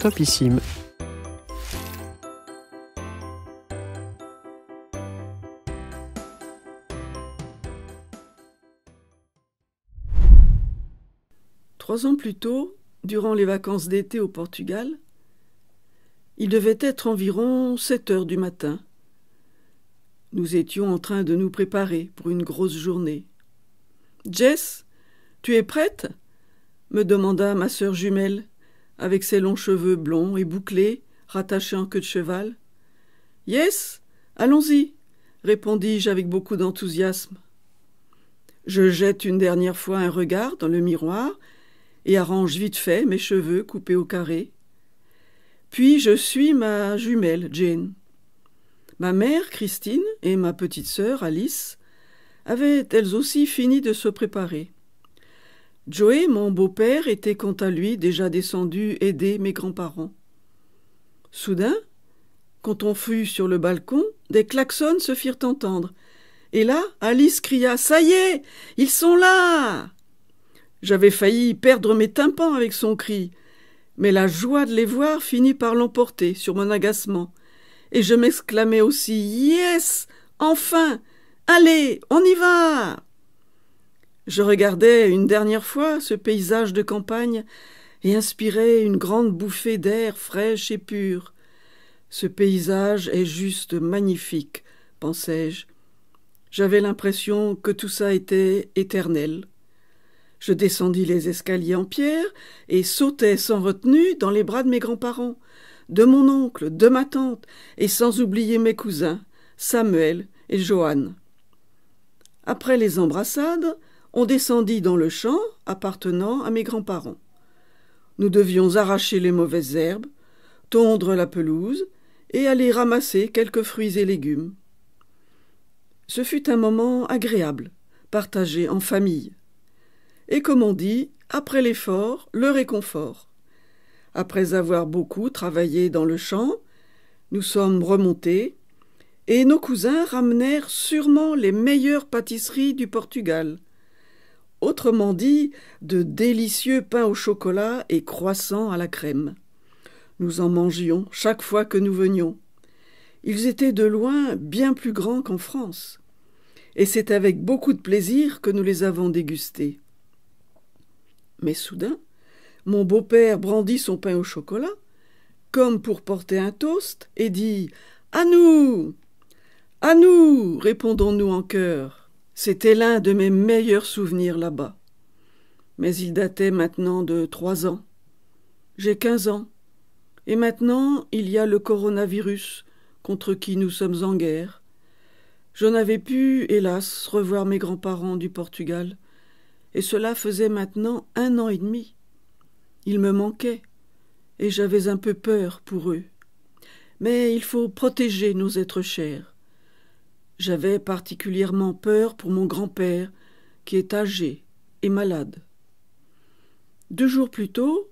Topissime. Trois ans plus tôt, durant les vacances d'été au Portugal, il devait être environ 7 heures du matin. Nous étions en train de nous préparer pour une grosse journée. « Jess, tu es prête ?» me demanda ma sœur jumelle, avec ses longs cheveux blonds et bouclés, rattachés en queue de cheval. « Yes, allons-y !» répondis-je avec beaucoup d'enthousiasme. Je jette une dernière fois un regard dans le miroir et arrange vite fait mes cheveux coupés au carré. Puis je suis ma jumelle, Jane. Ma mère, Christine, et ma petite sœur, Alice, avaient elles aussi fini de se préparer. Joey, mon beau-père, était quant à lui déjà descendu aider mes grands-parents. Soudain, quand on fut sur le balcon, des klaxons se firent entendre. Et là, Alice cria « Ça y est, ils sont là !» J'avais failli perdre mes tympans avec son cri, mais la joie de les voir finit par l'emporter sur mon agacement, et je m'exclamai aussi « Yes, enfin! Allez, on y va !» Je regardais une dernière fois ce paysage de campagne et inspirais une grande bouffée d'air fraîche et pur. Ce paysage est juste magnifique, pensai-je. J'avais l'impression que tout ça était éternel. Je descendis les escaliers en pierre et sautai sans retenue dans les bras de mes grands-parents, de mon oncle, de ma tante, et sans oublier mes cousins, Samuel et Johann. Après les embrassades, on descendit dans le champ appartenant à mes grands-parents. Nous devions arracher les mauvaises herbes, tondre la pelouse et aller ramasser quelques fruits et légumes. Ce fut un moment agréable, partagé en famille. Et comme on dit, après l'effort, le réconfort. Après avoir beaucoup travaillé dans le champ, nous sommes remontés et nos cousins ramenèrent sûrement les meilleures pâtisseries du Portugal. Autrement dit, de délicieux pains au chocolat et croissants à la crème. Nous en mangions chaque fois que nous venions. Ils étaient de loin bien plus grands qu'en France. Et c'est avec beaucoup de plaisir que nous les avons dégustés. Mais soudain, mon beau-père brandit son pain au chocolat, comme pour porter un toast, et dit « À nous ! À nous !» répondons-nous en chœur. C'était l'un de mes meilleurs souvenirs là-bas. Mais il datait maintenant de 3 ans. J'ai 15 ans. Et maintenant, il y a le coronavirus, contre qui nous sommes en guerre. Je n'avais pu, hélas, revoir mes grands-parents du Portugal. Et cela faisait maintenant 1 an et demi. Ils me manquaient, et j'avais un peu peur pour eux. Mais il faut protéger nos êtres chers. J'avais particulièrement peur pour mon grand-père, qui est âgé et malade. 2 jours plus tôt,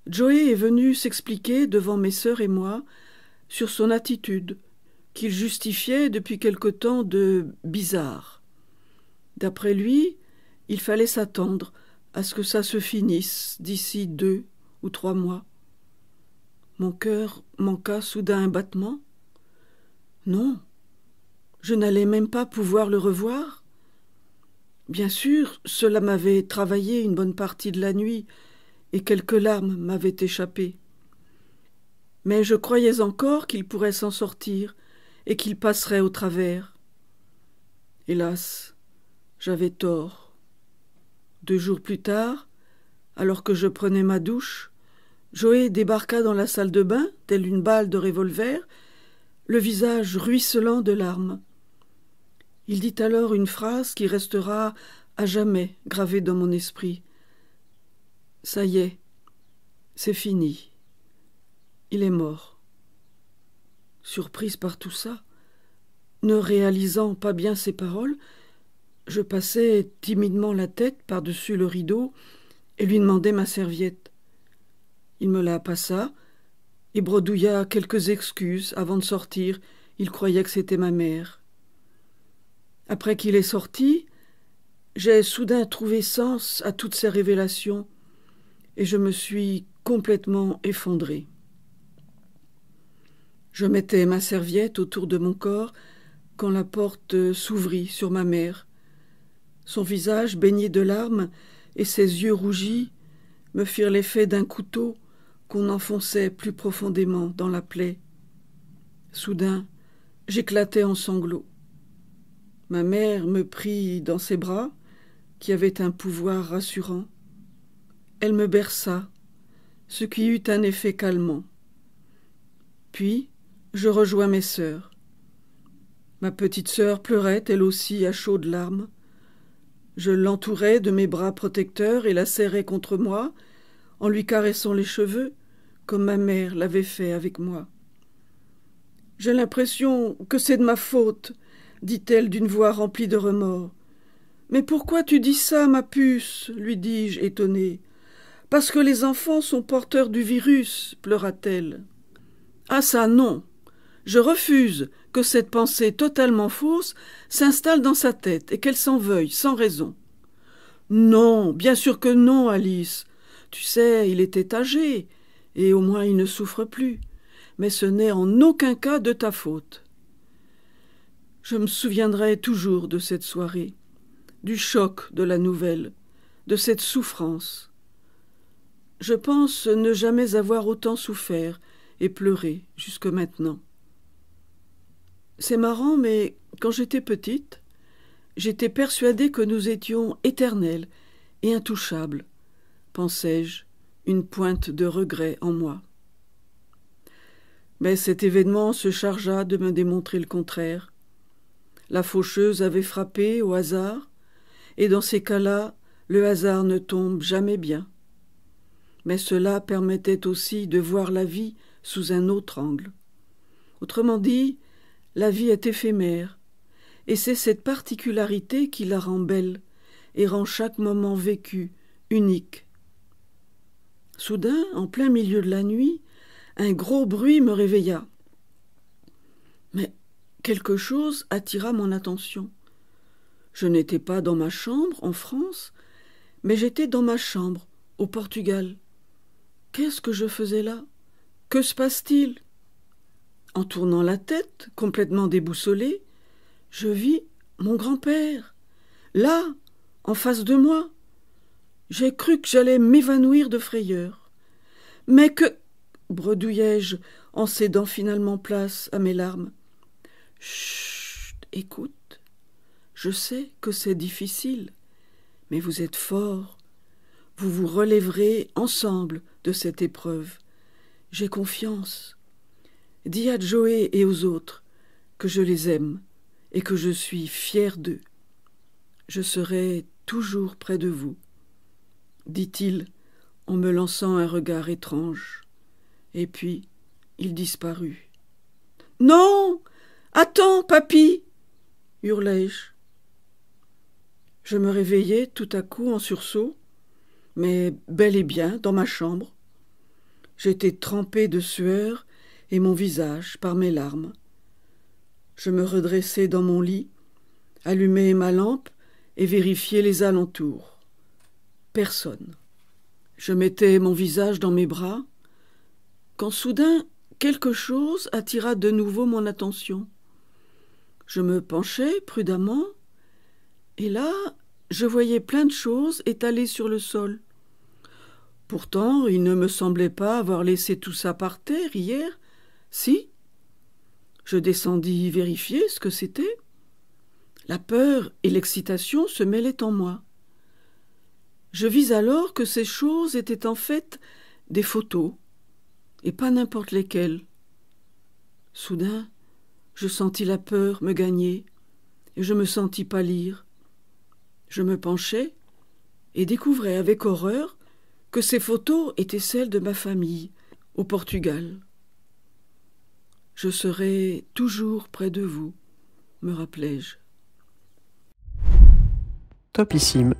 Joey est venu s'expliquer devant mes sœurs et moi sur son attitude, qu'il justifiait depuis quelque temps de bizarre. D'après lui, il fallait s'attendre à ce que ça se finisse d'ici 2 ou 3 mois. Mon cœur manqua soudain un battement. Non, je n'allais même pas pouvoir le revoir. Bien sûr, cela m'avait travaillé une bonne partie de la nuit et quelques larmes m'avaient échappé. Mais je croyais encore qu'il pourrait s'en sortir et qu'il passerait au travers. Hélas, j'avais tort. 2 jours plus tard, alors que je prenais ma douche, Joey débarqua dans la salle de bain, telle une balle de revolver, le visage ruisselant de larmes. Il dit alors une phrase qui restera à jamais gravée dans mon esprit. « Ça y est, c'est fini. Il est mort. » Surprise par tout ça, ne réalisant pas bien ses paroles, je passai timidement la tête par-dessus le rideau et lui demandai ma serviette. Il me la passa et bredouilla quelques excuses avant de sortir. Il croyait que c'était ma mère. Après qu'il est sorti, j'ai soudain trouvé sens à toutes ces révélations et je me suis complètement effondrée. Je mettais ma serviette autour de mon corps quand la porte s'ouvrit sur ma mère. Son visage baigné de larmes et ses yeux rougis me firent l'effet d'un couteau qu'on enfonçait plus profondément dans la plaie. Soudain, j'éclatai en sanglots. Ma mère me prit dans ses bras, qui avaient un pouvoir rassurant. Elle me berça, ce qui eut un effet calmant. Puis, je rejoins mes sœurs. Ma petite sœur pleurait, elle aussi, à chaudes larmes. Je l'entourai de mes bras protecteurs et la serrai contre moi, en lui caressant les cheveux, comme ma mère l'avait fait avec moi. « J'ai l'impression que c'est de ma faute, » dit-elle d'une voix remplie de remords. « Mais pourquoi tu dis ça, ma puce ?» lui dis-je, étonnée. « Parce que les enfants sont porteurs du virus, » pleura-t-elle. « Ah ça, non. Je refuse que cette pensée totalement fausse s'installe dans sa tête et qu'elle s'en veuille, sans raison. »« Non, bien sûr que non, Alice. Tu sais, il était âgé, et au moins il ne souffre plus. Mais ce n'est en aucun cas de ta faute. » Je me souviendrai toujours de cette soirée, du choc de la nouvelle, de cette souffrance. Je pense ne jamais avoir autant souffert et pleuré jusque maintenant. C'est marrant, mais quand j'étais petite, j'étais persuadée que nous étions éternels et intouchables, pensais-je, une pointe de regret en moi. Mais cet événement se chargea de me démontrer le contraire. La faucheuse avait frappé au hasard, et dans ces cas-là, le hasard ne tombe jamais bien. Mais cela permettait aussi de voir la vie sous un autre angle. Autrement dit, la vie est éphémère, et c'est cette particularité qui la rend belle et rend chaque moment vécu unique. Soudain, en plein milieu de la nuit, un gros bruit me réveilla. Mais quelque chose attira mon attention. Je n'étais pas dans ma chambre, en France, mais j'étais dans ma chambre, au Portugal. Qu'est-ce que je faisais là? Que se passe-t-il? En tournant la tête, complètement déboussolée, je vis mon grand-père, là, en face de moi. J'ai cru que j'allais m'évanouir de frayeur. Mais que... bredouillai-je en cédant finalement place à mes larmes. « Chut, écoute, je sais que c'est difficile, mais vous êtes fort. Vous vous relèverez ensemble de cette épreuve. J'ai confiance. Dis à Joé et aux autres que je les aime et que je suis fière d'eux. Je serai toujours près de vous, » dit-il en me lançant un regard étrange. Et puis, il disparut. « Non! Attends, papy !» hurlai-je. Je me réveillai tout à coup en sursaut, mais bel et bien dans ma chambre. J'étais trempée de sueur et mon visage par mes larmes. Je me redressai dans mon lit, allumai ma lampe et vérifiai les alentours. Personne. Je mettais mon visage dans mes bras, quand soudain quelque chose attira de nouveau mon attention. Je me penchai prudemment, et là, je voyais plein de choses étalées sur le sol. Pourtant, il ne me semblait pas avoir laissé tout ça par terre hier. Si. Je descendis vérifier ce que c'était. La peur et l'excitation se mêlaient en moi. Je vis alors que ces choses étaient en fait des photos, et pas n'importe lesquelles. Soudain, je sentis la peur me gagner, et je me sentis pâlir. Je me penchai et découvrais avec horreur que ces photos étaient celles de ma famille, au Portugal. « Je serai toujours près de vous », me rappelai-je. Topissime.